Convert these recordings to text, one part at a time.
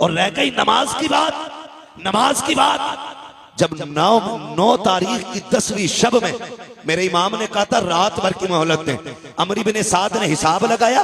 और रह गई नमाज की बात। नमाज की बात जब 9 तारीख की 10वीं शब में मेरे इमाम ने कहा था रात भर की मोहलत दें। अमर इब्न साद ने हिसाब लगाया,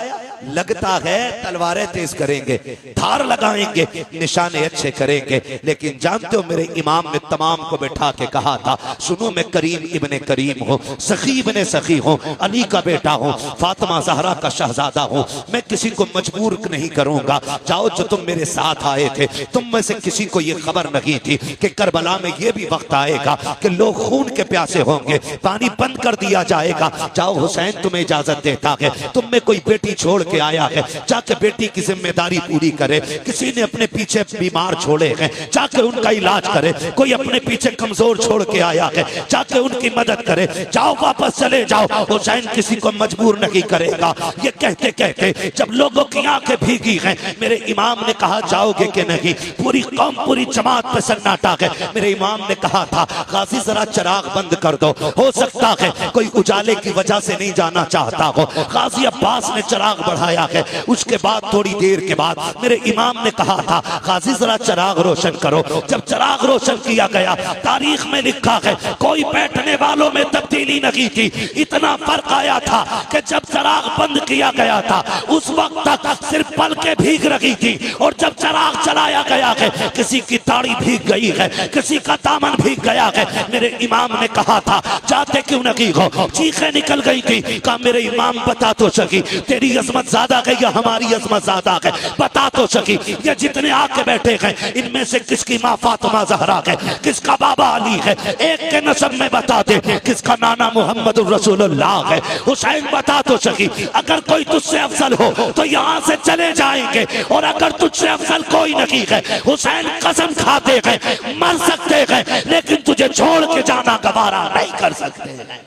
लगता है तलवारें तेज करेंगे, धार लगाएंगे, निशाने अच्छे करेंगे। लेकिन जानते हो मेरे इमाम ने तमाम को बैठा के कहा था, सुनो मैं करीम इब्ने करीम हूँ, सखी इब्ने सखी हूँ, अली का बेटा हूँ, फातिमा ज़हरा का शहजादा हूँ, मैं किसी को मजबूर नहीं करूंगा। जाओ, जो तुम मेरे साथ आए थे तुम में से किसी को ये खबर नहीं थी कि करबला में ये भी वक्त आएगा कि लोग खून के प्यासे होंगे, पानी बंद कर दिया जाएगा। जाओ, हुसैन तुम्हें इजाजत देता है, तुम में कोई बेटी छोड़ के आया है, जाके बेटी की जिम्मेदारी पूरी करे। किसी ने अपने पीछे बीमार छोड़े हैं, जाके उनका इलाज करे। कोई अपने पीछे कमजोर छोड़ के आया है, जाके उनकी मदद करे। जाओ, वापस चले जाओ, हुसैन किसी को मजबूर नहीं करेगा। ये कहते कहते जब लोगों की आंखें भीगी हैं, मेरे इमाम ने कहा जाओगे कि नहीं। पूरी कौम, पूरी जमात पे सन्नाटा है। मेरे इमाम ने कहा था गाजी जरा चिराग बंद कर दो, हो सकता है कोई उजाले की वजह से नहीं जाना चाहता हो। गाजी अब्बास ने चिराग बढ़ाया है। उसके बाद थोड़ी देर के बाद मेरे इमाम ने कहा था गाजी जरा चिराग रोशन करो। जब चिराग रोशन किया गया, तारीख में लिखा है कोई बैठने वालों में तब्दीली नहीं थी। इतना फर्क आया था कि जब चिराग बंद किया गया था उस वक्त तक सिर्फ पलकें भीग रही थी, और जब चिराग चलाया गया है किसी की दाढ़ी भीग गई है, किसी का दामन भीग गया है। मेरे इमाम ने कहा था जाते क्यों नहीं हो, चीखें निकल गई थी। कहा मेरे इमाम बता तो सकी तेरी अजमत ज्यादा है या हमारी अजमत ज्यादा है, बता तो सकी। ये जितने आके बैठे हैं इनमें से किसकी माँ फातिमा ज़हरा है, किसका बाबा अली है, एक के नसब में बता दे, किसका नाना मोहम्मद रसूलुल्लाह है। हुसैन बता तो सकी। अगर कोई तुझसे अफजल हो तो यहाँ से चले जाएंगे, और अगर तुझसे अफजल कोई नहीं है, हुसैन कसम खाते हैं मर सकते हैं लेकिन तुझे छोड़ के जाना गवारा नहीं कर सकते हैं।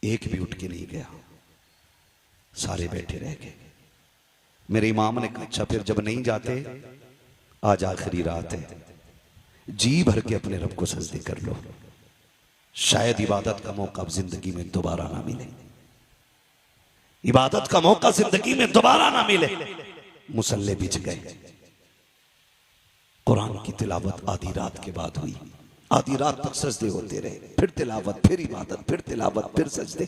एक भी उठ के नहीं गया, सारे बैठे रह गए। मेरे इमाम ने कहा अच्छा फिर जब नहीं जाते, आज आखिरी रात है, जी भर के अपने रब को सजदे कर लो, शायद इबादत का मौका जिंदगी में दोबारा ना मिले। इबादत का मौका जिंदगी में दोबारा ना मिले। मुसल्ले बिछ गए। कुरान की तिलावत आधी रात के बाद हुई। आधी रात तक सजदे होते रहे, फिर तिलावत, फिर इबादत, फिर तिलावत, फिर सजदे।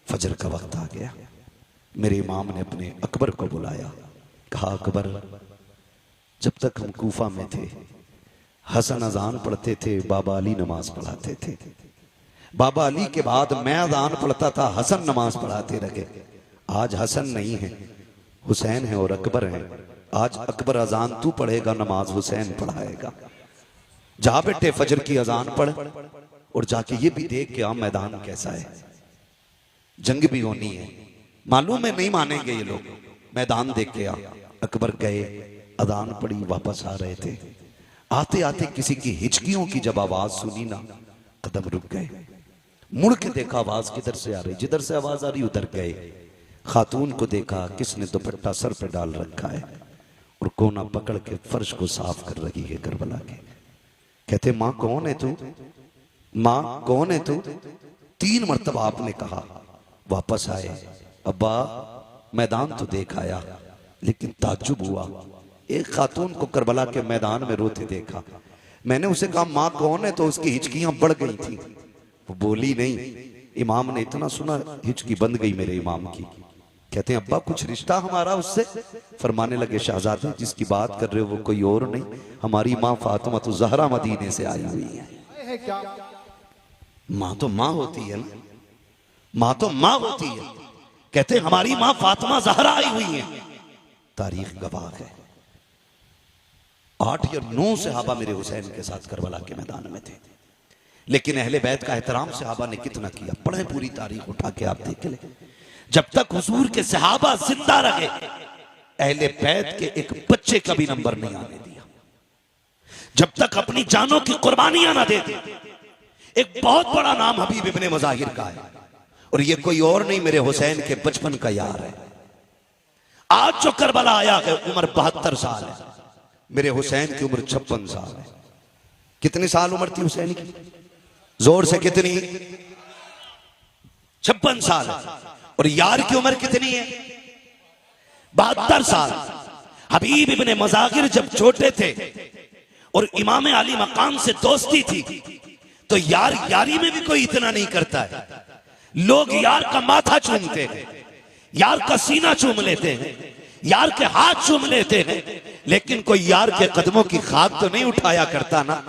फजर का वक्त आ गया। मेरे इमाम ने अपने अकबर को बुलाया, कहा अकबर, जब तक हम कूफा में थे हसन अजान पढ़ते थे, बाबा अली नमाज पढ़ाते थे। बाबा अली के बाद मैं अजान पढ़ता था, हसन नमाज पढ़ाते रहे। आज हसन नहीं है, हुसैन है और अकबर है। आज अकबर अजान तू पढ़ेगा, नमाज हुसैन पढ़ाएगा। जा बेटे फजर की अजान पढ़, और जाके ये भी देख के आ मैदान कैसा है, जंग भी होनी है। मालूम है नहीं मानेंगे ये लोग, मैदान देख के आ। अकबर गए, अजान पढ़ी, वापस आ रहे थे। आते आते किसी की हिचकियों की जब आवाज सुनी ना, कदम रुक गए। मुड़ के देखा आवाज किधर से आ रही, जिधर से आवाज आ रही उधर गए। खातून को देखा, किसने दुपट्टा सर पे डाल रखा है और कोना पकड़ के फर्श को साफ कर रही है करबला के। कहते माँ कौन है तू, माँ कौन है तू। 3 मरतबा आपने कहा। वापस आए, अब्बा मैदान तो देख आया, लेकिन ताज्जुब हुआ, एक खातून को करबला के मैदान में रोते देखा। मैंने उसे कहा माँ कौन है, तो उसकी हिचकियां बढ़ गई थी, वो बोली नहीं। इमाम ने इतना सुना, हिचकी बंद गई मेरे इमाम की। कहते हैं अब्बा कुछ रिश्ता हमारा उससे। फरमाने लगे शाहजादे जिसकी बात कर रहे हो वो कोई और नहीं, हमारी माँ फातिमा तो ज़हरा मदीने से आई हुई है। माँ तो माँ होती है ना, माँ तो माँ होती है। कहते हमारी माँ फातिमा ज़हरा आई हुई है। तारीख गवाह है, 8 या 9 सहाबा मेरे हुसैन के साथ करबला के मैदान में थे। लेकिन अहले बैत का एहतराम सहाबा ने कितना किया, पढ़े पूरी तारीख उठा के आप देख ले। जब तक हुजूर के सहाबा जिंदा रहे, अहले बैत के एक बच्चे का भी नंबर नहीं आने दिया। जब तक अपनी जानों की कुर्बानियां ना दे दी। एक बहुत बड़ा नाम हबीब इब्ने मुज़ाहिर का है, और ये कोई और नहीं मेरे हुसैन के बचपन का यार है। आज जो करबला आया है उम्र 72 साल है, मेरे हुसैन की उम्र 56 साल है। कितने साल उम्र थी हुसैन की, जोर से कितनी? 56 साल। और यार की उम्र कितनी है? 72 साल। हबीब इब्ने मज़ाहिर जब छोटे थे और इमाम अली मकाम से दोस्ती थी तो यार यारी में भी कोई इतना नहीं करता है। लोग यार का माथा चूमते हैं, यार का सीना चूम लेते हैं, यार के हाथ चूम लेते हैं, लेकिन कोई यार के कदमों की खाक तो नहीं उठाया करता ना,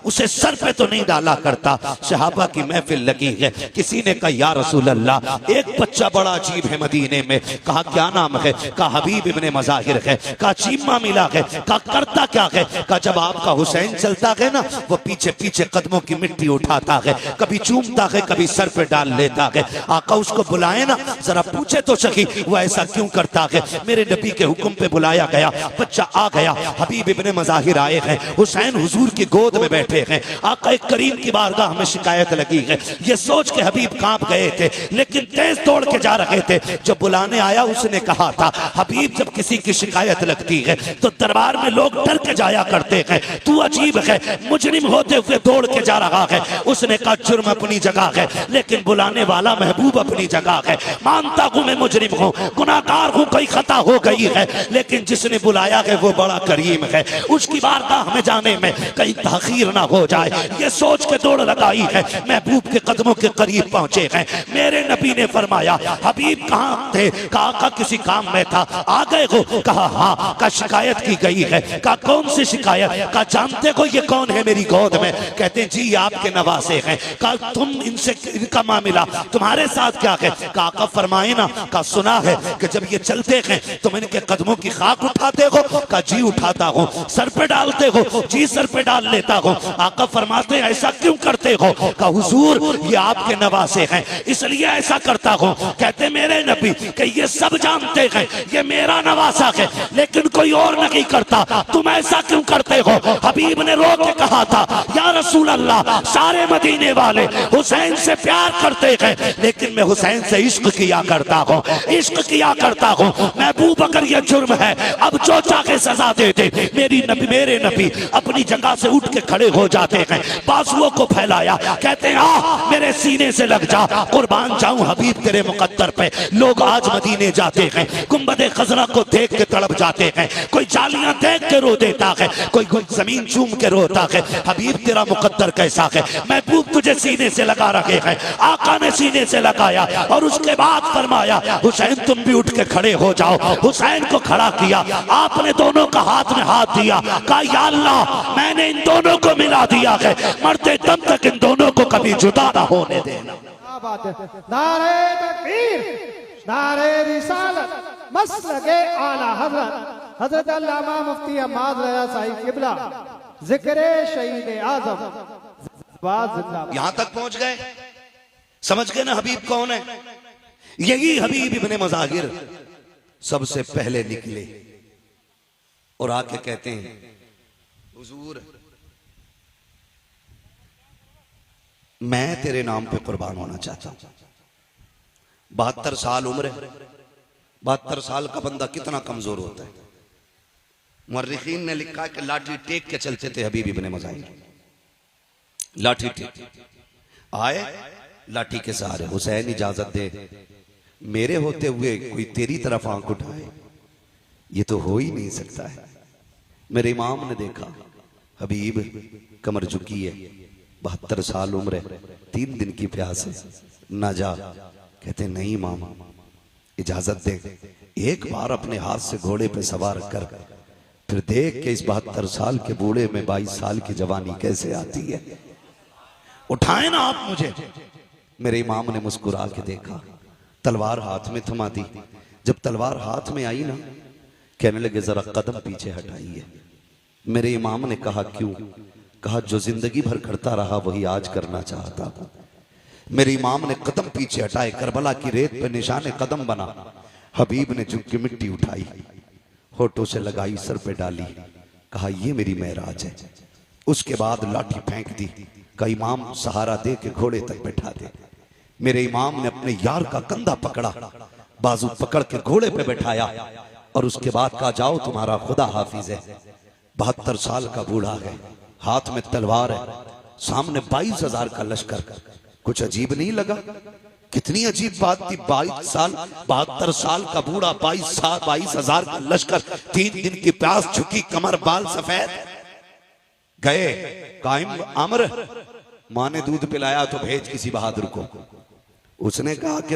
उसे सर पे तो नहीं डाला करता। सहाबा की महफिल लगी है, किसी ने कहा या रसूल अल्लाह एक बच्चा बड़ा अजीब है मदीने में। कहा क्या नाम है? कहा हबीब इब्ने मज़ाहिर है। कहा चीमा मिला है। कहा करता क्या है? कहा जब आपका हुसैन चलता है ना वो पीछे पीछे कदमों की मिट्टी उठाता है, कभी चूमता है कभी सर पे डाल लेता है। आका उसको बुलाए ना, जरा पूछे तो सही वो ऐसा क्यों करता है। मेरे नबी के हुक्म पे बुलाया गया, बच्चा आ गया, हबीब इब्ने मज़ाहिर आए हैं, हुसैन हुजूर की गोद में बैठे हैं। आका करीम की बारगाह में शिकायत लगी है। ये सोच के हबीब कांप गए थे, लेकिन तेज दौड़ के जा रहे थे। जब बुलाने आया उसने कहा था हबीब जब किसी की शिकायत लगती है तो दरबार में लोग डर के जाया करते हैं, तू अजीब है, मुजरिम होते हुए दौड़ के जा रहा है। उसने कहा जुर्म अपनी जगह है, लेकिन बुलाने वाला महबूब अपनी जगह है। मानता हूं मैं मुजरिम हूं, गुनाहगार हूं, कोई खता हो गई है, लेकिन जिसने बुलाया है वो बड़ा करीम है, उसकी बारगाह में जाने में कहीं ताखीर ना हो जाए, ये सोच के दौड़ लगाई है। महबूब के कदमों के करीब पहुंचे हैं। मेरे नबी ने फरमाया हबीब कहाँ थे? कहा किसी काम में था। आ गए हो? कहा हाँ। का शिकायत की गई है। कहा कौन सी शिकायत? कहा जानते हो ये कौन है मेरी गोद में? कहते हैं जी आपके नवासे हैं। कहा तुम इनसे इनका मामला तुम्हारे साथ क्या है? कहा फरमाए ना। कहा सुना है कि जब ये चलते हैं तुम इनके कदमों की खाक उठाते हो? कहा जी उठाता हूँ। सर पे डालते हो? जी सर पे डाल लेता हूँ। आका फरमाते ऐसा क्यों करते हो? कहा हुजूर ये आपके नवासे हैं इसलिए ऐसा करता हूँ। कहते मेरे नबी कि ये सब जानते हैं ये मेरा नवासा है, लेकिन कोई और नहीं करता, तुम ऐसा क्यों करते हो? हबीब ने रो के कहा था या रसूल अल्लाह सारे मदीने वाले हुसैन से प्यार करते हैं, लेकिन मैं हुसैन से इश्क किया करता हूँ, इश्क किया करता हूँ। महबूब अगर ये जुर्म है अब जो चाहे सजा दे दे। मेरे नबी अपनी जगह से उठ के खड़े हो जाते हैं, बाजुओं को फैलाया, कहते हैं आ मेरे सीने से लग जा, कुर्बान जाऊं हबीब तेरे मुकद्दर पे। लोग आज मदीने जाते हैं, गुंबदे खजरा को देख के तड़प जाते हैं, कोई जालियां देख के रो देता है, कोई जमीन चूम के रोता है। हबीब तेरा मुकद्दर कैसा है? महबूब तुझे सीने से लगा रखे हैं। आका ने सीने से लगाया और उसके बाद फरमाया हुसैन तुम भी उठ के खड़े हो जाओ। हुसैन को खड़ा किया, आपने दोनों का हाथ में हाथ दिया, कहा या अल्लाह मैंने इन दोनों को मिला दिया है, मरते दम तक इन दोनों को कभी जुदा ना होने देना। नारे तकबीर, नारे रिसालत, मसलके आला हज़रत हज़रत अल्लामा मुफ्ती अहमद रज़ा साहिब किबला जिक्रे शहीद आज़म यहां तक पहुंच गए, समझ गए ना हबीब कौन है? यही हबीब इब्ने मज़ाहिर सबसे पहले निकले और आके कहते हैं हुजूर मैं तेरे नाम पे कुर्बान होना चाहता हूं। 72 साल उम्र है, 72 साल का बंदा कितना कमजोर होता है। मुर्रिखीन ने लिखा कि लाठी टेक के चलते थे हबीब इब्ने मज़ाहिर, लाठी टेक आए, लाठी के सहारे। हुसैन इजाजत दे, मेरे होते हुए कोई तेरी तरफ आंख उठाए, ये तो हो ही नहीं सकता है। मेरे इमाम ने देखा हबीब कमर झुकी है, 72 साल उम्र है, 3 दिन की प्यास है, ना जा। कहते नहीं इमाम इजाजत दे, एक बार अपने हाथ से घोड़े पे सवार कर फिर देख के इस 72 साल के बूढ़े में 22 साल की जवानी कैसे आती है, उठाए ना आप मुझे। मेरे इमाम ने मुस्कुरा के देखा, तलवार हाथ में थमा दी। जब तलवार हाथ में आई ना, कहने लगे जरा कदम पीछे हटाइए। मेरे इमाम ने कहा क्यों? कहा जो जिंदगी भर करता रहा वही आज करना चाहता हूं। मेरे इमाम ने कदम पीछे हटाए, करबला की रेत पे निशाने कदम बना। हबीब ने झुक के मिट्टी उठाई, होठों से लगाई, सर पे डाली, कहा ये मेरी मेराज है। उसके बाद लाठी फेंक दी, का इमाम सहारा दे के घोड़े तक बैठा दे। मेरे इमाम ने अपने यार का कंधा पकड़ा, बाजू पकड़ के घोड़े पे बैठाया और उसके बाद कहा जाओ तुम्हारा खुदा हाफिज है। 72 साल का बूढ़ा है, हाथ में तलवार है, सामने 22,000 का लश्कर। कुछ अजीब नहीं लगा? कितनी अजीब बात थी। 22 साल 72 साल का बूढ़ा, 22,000 का लश्कर, 3 दिन की प्यास, झुकी कमर, बाल सफेद। गए कायम अमर, माँ ने दूध पिलाया तो भेज किसी बहादुर को। उसने कहा कि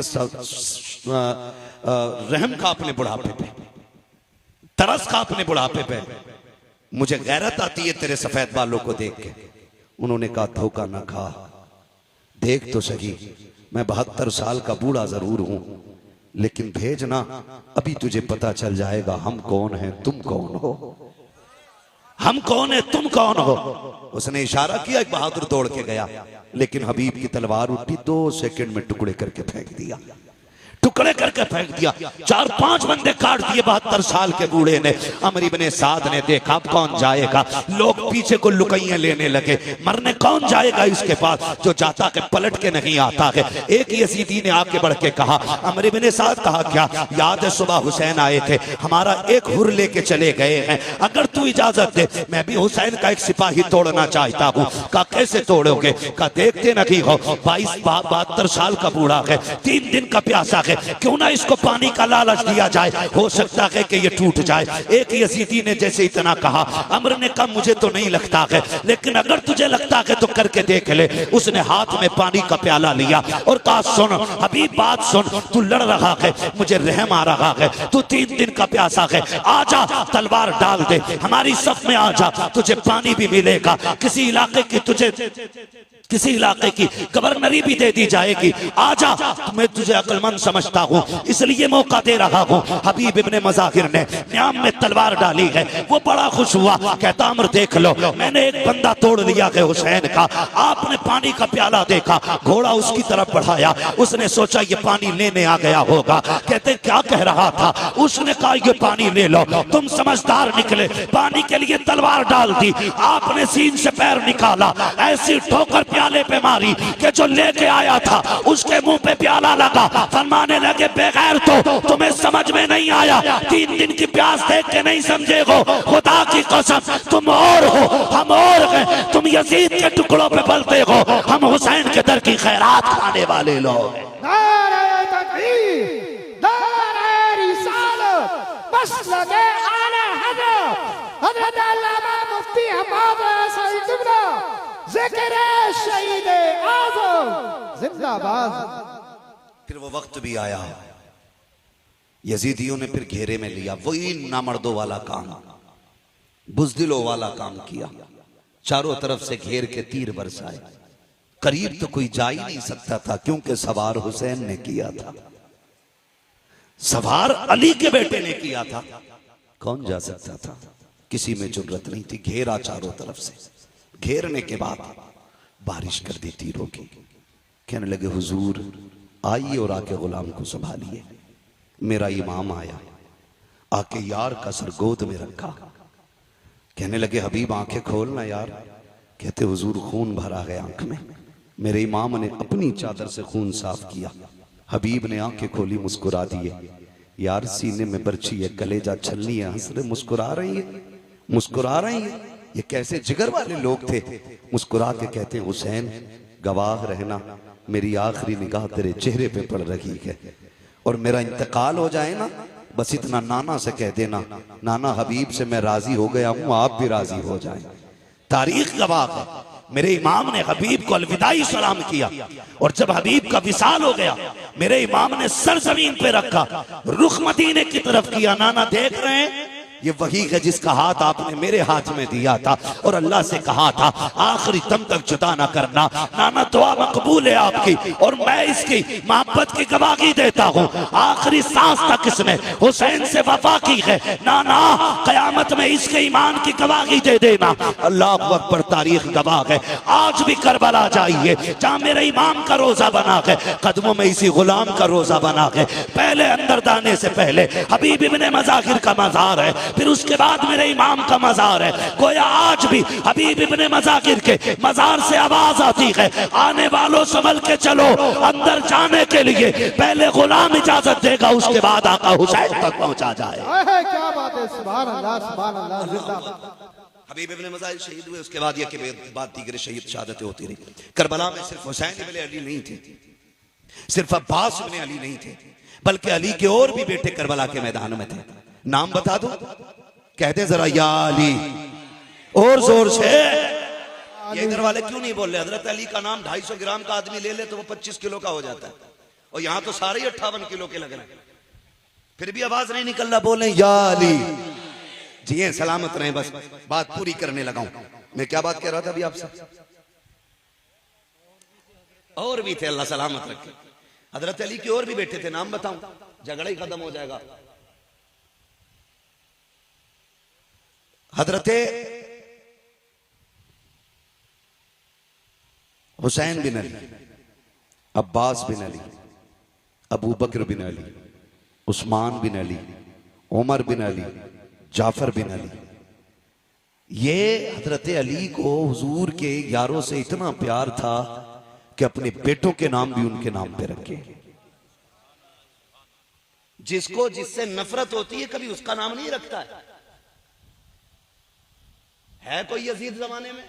रहम खा अपने बुढ़ापे पे, तरस खा अपने बुढ़ापे पे, मुझे गैरत आती है तेरे सफेद बालों को देख के। उन्होंने कहा धोखा ना खा, देख तो सही, मैं 72 साल का बूढ़ा जरूर हूं, लेकिन भेजना, अभी तुझे पता चल जाएगा हम कौन हैं, तुम कौन हो। हम कौन है, तुम कौन हो। उसने इशारा किया, एक बहादुर दौड़ के गया, लेकिन हबीब की तलवार उठी, 2 सेकंड में टुकड़े करके फेंक दिया, टुकड़े करके फेंक दिया। 4-5 बंदे काट दिए 72 साल के बूढ़े ने। अमर इब्ने साद ने देखा अब कौन जाएगा, लोग पीछे को लुकैया लेने लगे, मरने कौन जाएगा इसके पास, जो जाता के पलट के नहीं आता है। एक यजीदी ने आके बढ़ के कहा, अमर इब्ने साद, कहा क्या याद है सुबह हुसैन आए थे, हमारा एक हुर लेके चले गए हैं, अगर तू इजाजत दे मैं भी हुसैन का एक सिपाही तोड़ना चाहता हूँ। कहा कैसे तोड़ोगे, कहा देखते नहीं हो 72 साल का बूढ़ा है, 3 दिन का प्यासा, क्यों ना इसको पानी का लालच दिया जाए, हो सकता है कि ये टूट जाए। एक यजीदी ने जैसे इतना कहा, अमर ने कहा मुझे तो नहीं लगता है, लेकिन अगर तुझे लगता है तो करके देख ले। उसने हाथ में पानी का प्याला लिया और कहा सुन हबीब, बात सुन, तू लड़ रहा है, मुझे रहम आ रहा है, तू 3 दिन का प्यासा है, आजा तलवार डाल दे, हमारी सफ में आजा, तुझे पानी भी मिलेगा, किसी इलाके की गवर्नरी भी दे दी जाएगी, आजा, मैं तुझे अक्लमंद समझता हूँ इसलिए मौका दे रहा हूँ। हबीब इब्ने मज़ाहिर ने न्याम में तलवार डाली है, वो बड़ा खुश हुआ, कहता अमर देख लो, मैंने एक बंदा तोड़ लिया है हुसैन का। आपने पानी का प्याला देखा, घोड़ा उसकी तरफ बढ़ाया, उसने सोचा ये पानी लेने आ गया होगा। कहते क्या कह रहा था, उसने कहा ये पानी ले लो, तुम समझदार निकले, पानी के लिए तलवार डाल दी, आपने सीन से पैर निकाला, ऐसी ठोकर प्याले पे मारी कि जो लेके आया था उसके मुंह पे प्याला लगा। फरमाने लगे बेगैर तो तुम्हें समझ में नहीं आया, 3 दिन की प्यास देख के नहीं समझे हो, खुदा की कसम तुम और हो हम और हैं, तुम यजीद के टुकड़ों पे पलते हो, हम हुसैन के दर की खैरात खाने वाले लोग। नारे तकबीर, नारे रिसालत, बस लगे आला हज़रत अल्लामा मुफ्ती हम्माद सईद क़िबला, ज़िक्र शहीद आज़म जिंदाबाद। फिर वो वक्त भी आया, यजीदियों ने फिर घेरे में लिया, वही नामर्दों वाला काम, बुज़दिलों वाला काम किया, चारों तरफ से घेर के तीर बरसाए, करीब तो कोई जा ही नहीं सकता था क्योंकि सवार हुसैन ने किया था, सवार अली के बेटे ने किया था, कौन जा सकता था, किसी में जुर्रत नहीं थी। घेरा चारों तरफ से, घेरने के बाद बारिश कर दी तीरों की। कहने लगे हुजूर आइए और आके गुलाम को संभालिए। मेरा इमाम आया, आके यार का सर गोद में रखा, कहने लगे हबीब आंखें खोलना यार। कहते हुजूर खून भरा है आंख में। मेरे इमाम ने अपनी चादर से खून साफ किया, हबीब ने आंखें खोली, मुस्कुरा दिए, यार सीने में बर्छी है, कलेजा छलनी है, हंस रहे, मुस्कुरा रही है, मुस्कुरा रही है, ये कैसे जिगर वाले लोग थे। मुस्कुरा के कहते हैं हुसैन गवाह रहना, मेरी आखिरी निगाह तेरे चेहरे पे पड़ रही है, और मेरा इंतकाल हो जाए ना, बस इतना नाना से कह देना, नाना हबीब से मैं राजी हो गया हूं, आप भी राजी हो जाएं। तारीख गवाह है, मेरे इमाम ने हबीब को अलविदाई सलाम किया, और जब हबीब का विसाल हो गया मेरे इमाम ने सर जमीन पे रखा, रुख मदीने की तरफ किया। नाना देख रहे हैं ये वही है जिसका हाथ आपने मेरे हाथ में दिया था और अल्लाह से कहा था आखिरी दम तक जुदा ना करना। नाना दुआ मकबूल है आपकी, और मैं इसकी मोहब्बत की गवाही देता हूँ, आखिरी सांस तक इसने हुसैन से वफा की है। नाना कयामत में इसके ईमान की गवाही दे देना। अल्लाह अकबर, तारीख गवाह है। आज भी करबला जाइए जहाँ मेरे इमाम का रोजा बना है, कदमों में इसी गुलाम का रोजा बना है। पहले अंदर दाने से पहले हबीब इब्ने मज़ाहिर का मज़ार है, फिर उसके बाद मेरे इमाम का मज़ार है। गोया आज भी हबीब इब्ने मज़ाहिर के मज़ार से आवाज आती है, आने वालों संभल के चलो, अंदर जाने के लिए पहले गुलाम इजाजत देगा, उसके बाद आका हुसैन तक पहुंचा जाए। क्या बात है, सुभान अल्लाह, सुभान अल्लाह, जिंदाबाद। हबीब इब्ने मज़ाहिर शहीद हुए, उसके बाद ये कि बाद दीगर शहीद शहादतें होती रही। करबला में सिर्फ हुसैन इब्ने अली नहीं थे, सिर्फ अब्बास इब्ने अली नहीं थे, बल्कि अली के और भी बेटे करबला के मैदान में थे। नाम बता दो, कहते जरा या अली, और जोर से। ये इधर वाले क्यों नहीं बोल रहे? हजरत अली का नाम 250 ग्राम का आदमी ले ले तो वो 25 किलो का हो जाता है, और यहां तो सारे ही 58 किलो के लग रहे हैं, फिर भी आवाज नहीं निकल रहा। बोले या अली। जी सलामत रहे, बस बात पूरी करने लगा हूं। मैं क्या बात कह रहा था अभी आपसे? और भी थे, अल्लाह सलामत रखे। हजरत अली के और भी बेटे थे, नाम बताऊं, झगड़ा ही खत्म हो जाएगा। हजरत हुसैन बिन अली, अब्बास बिन अली, अबू बकर बिन अली, उस्मान बिन अली, उमर बिन अली, जाफर बिन अली। ये हजरत अली को हुजूर के यारों से इतना प्यार था कि अपने बेटों के नाम भी उनके नाम पे रखे। जिसको जिससे नफरत होती है कभी उसका नाम नहीं रखता है कोई यजीद जमाने में?